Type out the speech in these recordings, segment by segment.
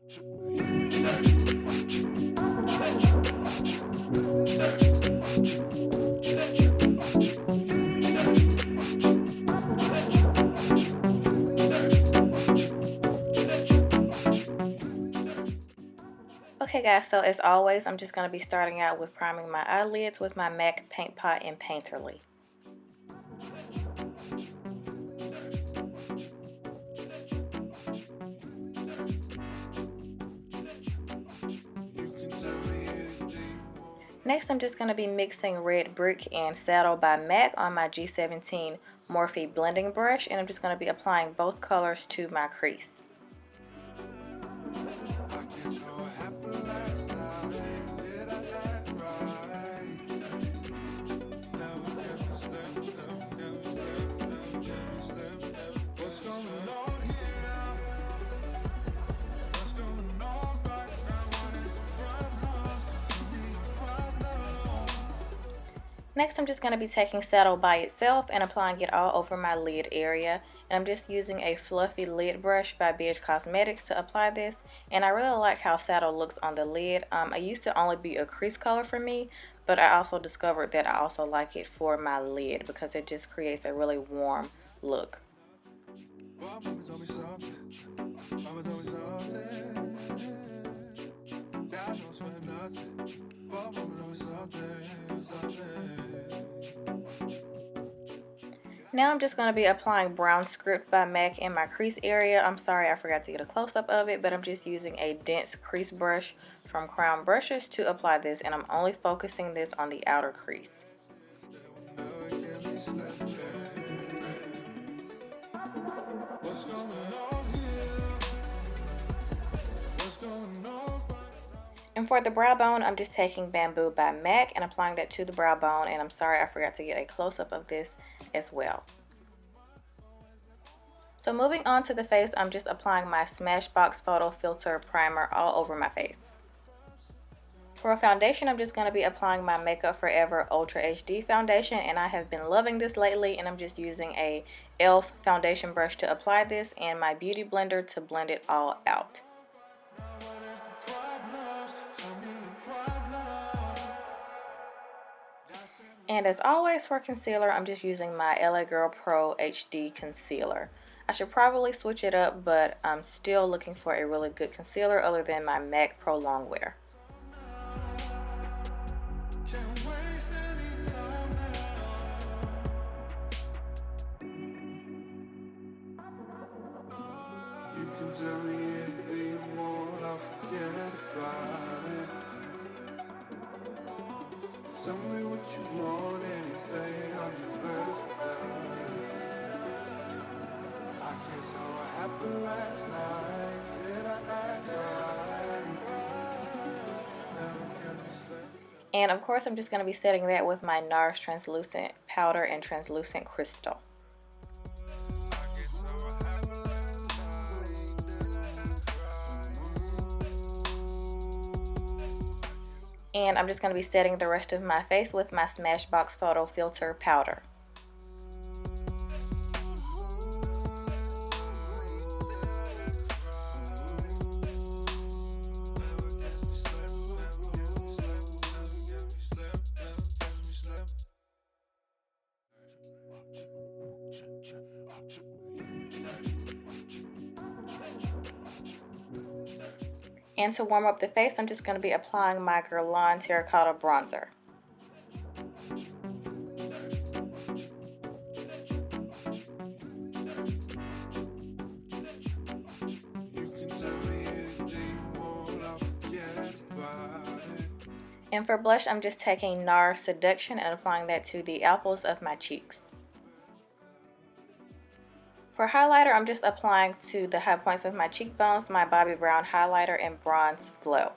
Okay guys, so as always, I'm just going to be starting out with priming my eyelids with my MAC Paint Pot in Painterly. Next, I'm just going to be mixing Red Brick and Saddle by MAC on my G17 Morphe blending brush, and I'm just going to be applying both colors to my crease. Next, I'm just going to be taking Saddle by itself and applying it all over my lid area. And I'm just using a fluffy lid brush by Beige Cosmetics to apply this. And I really like how Saddle looks on the lid. It used to only be a crease color for me, but I also discovered that I also like it for my lid because it just creates a really warm look. Now I'm just going to be applying Brown Script by MAC in my crease area. I'm sorry I forgot to get a close-up of it, but I'm just using a dense crease brush from Crown Brushes to apply this, and I'm only focusing this on the outer crease. And for the brow bone, I'm just taking Bamboo by MAC and applying that to the brow bone, and I'm sorry I forgot to get a close-up of this as well. So moving on to the face, I'm just applying my Smashbox Photo Filter Primer all over my face. For a foundation, I'm just going to be applying my Makeup Forever Ultra HD foundation, and I have been loving this lately, and I'm just using a e.l.f. foundation brush to apply this and my Beauty Blender to blend it all out. And as always for concealer, I'm just using my LA Girl Pro HD concealer. I should probably switch it up, but I'm still looking for a really good concealer other than my MAC Pro Longwear. You can tell me anything you want, I'll forget about it. Tell me what you want, anything, I'll do best without it. I can't tell what happened last night. Did I act right? Never can be slept. And of course, I'm just going to be setting that with my NARS Translucent Powder and Translucent Crystal. And I'm just going to be setting the rest of my face with my Smashbox Photo Filter Powder. And to warm up the face, I'm just going to be applying my Guerlain Terracotta Bronzer. And for blush, I'm just taking NARS Seduction and applying that to the apples of my cheeks. For highlighter, I'm just applying to the high points of my cheekbones my Bobbi Brown highlighter in Bronze Glow.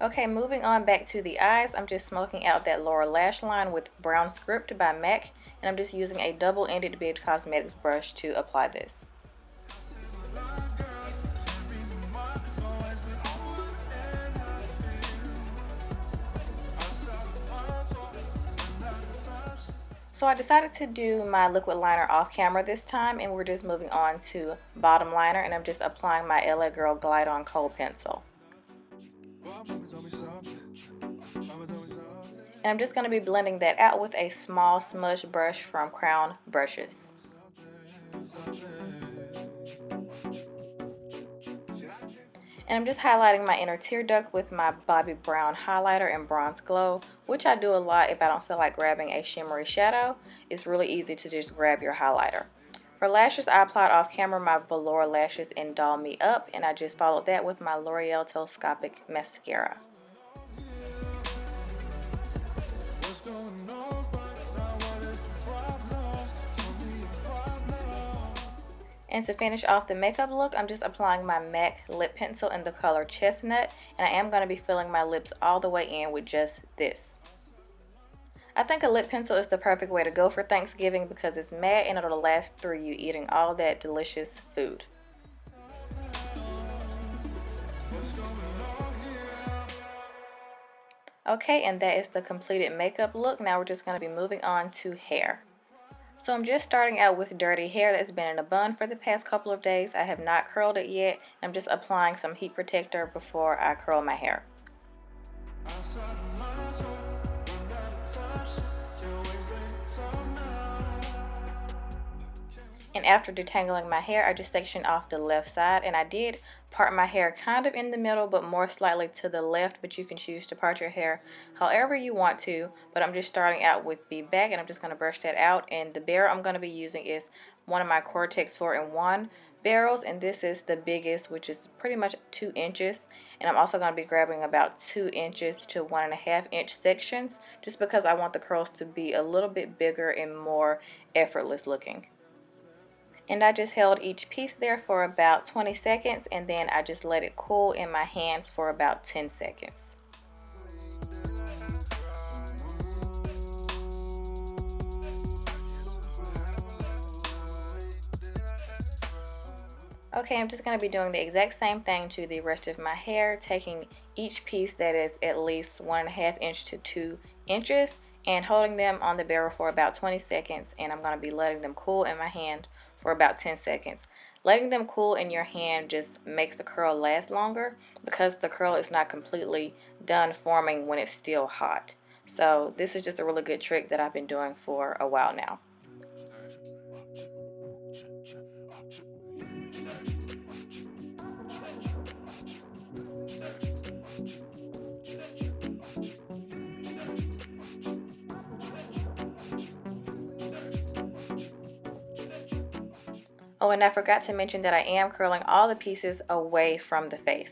Okay, moving on back to the eyes, I'm just smoking out that lower lash line with Brown Script by MAC, and I'm just using a double-ended Beige Cosmetics brush to apply this. So I decided to do my liquid liner off camera this time, and we're just moving on to bottom liner, and I'm just applying my LA Girl Glide On Kohl pencil. And I'm just going to be blending that out with a small smudge brush from Crown Brushes. And I'm just highlighting my inner tear duct with my Bobbi Brown highlighter in Bronze Glow, which I do a lot if I don't feel like grabbing a shimmery shadow. It's really easy to just grab your highlighter. For lashes, I applied off camera my Velour lashes in DollMeUp, and I just followed that with my Loreal Telescopic mascara. And to finish off the makeup look, I'm just applying my MAC lip pencil in the color Chestnut, and I am going to be filling my lips all the way in with just this. I think a lip pencil is the perfect way to go for Thanksgiving because it's matte and it'll last through you eating all that delicious food. Okay, and that is the completed makeup look. Now we're just going to be moving on to hair. So I'm just starting out with dirty hair that's been in a bun for the past couple of days. I have not curled it yet. I'm just applying some heat protector before I curl my hair. And after detangling my hair, I just sectioned off the left side, and I did part my hair kind of in the middle but more slightly to the left, but you can choose to part your hair however you want to. But I'm just starting out with the back, and I'm just going to brush that out. And the barrel I'm going to be using is one of my Coretx 4-in-1 barrels, and this is the biggest, which is pretty much 2 inches. And I'm also going to be grabbing about 2 inches to 1.5 inch sections, just because I want the curls to be a little bit bigger and more effortless looking. And I just held each piece there for about 20 seconds, and then I just let it cool in my hands for about 10 seconds. Okay, I'm just going to be doing the exact same thing to the rest of my hair, taking each piece that is at least 1.5 inch to 2 inches and holding them on the barrel for about 20 seconds, and I'm going to be letting them cool in my hand for about 10 seconds. Letting them cool in your hand just makes the curl last longer because the curl is not completely done forming when it's still hot. So this is just a really good trick that I've been doing for a while now. Oh, and I forgot to mention that I am curling all the pieces away from the face.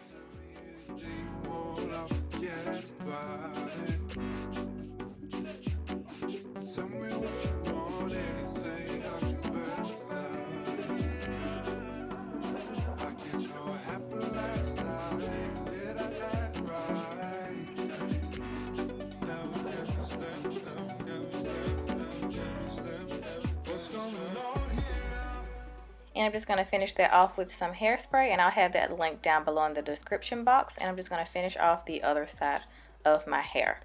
And I'm just going to finish that off with some hairspray, and I'll have that link down below in the description box. And I'm just going to finish off the other side of my hair.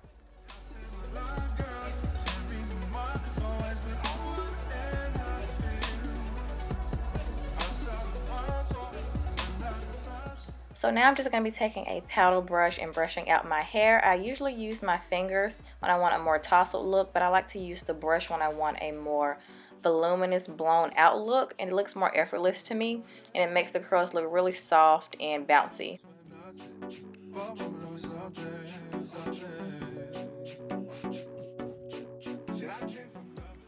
So now I'm just going to be taking a paddle brush and brushing out my hair. I usually use my fingers when I want a more tousled look, but I like to use the brush when I want a more voluminous blown out look, and it looks more effortless to me, and it makes the curls look really soft and bouncy.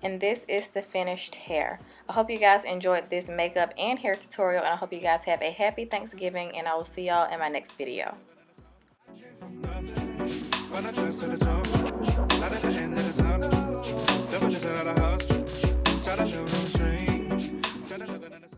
And this is the finished hair. I hope you guys enjoyed this makeup and hair tutorial, and I hope you guys have a happy Thanksgiving, and I will see y'all in my next video. When I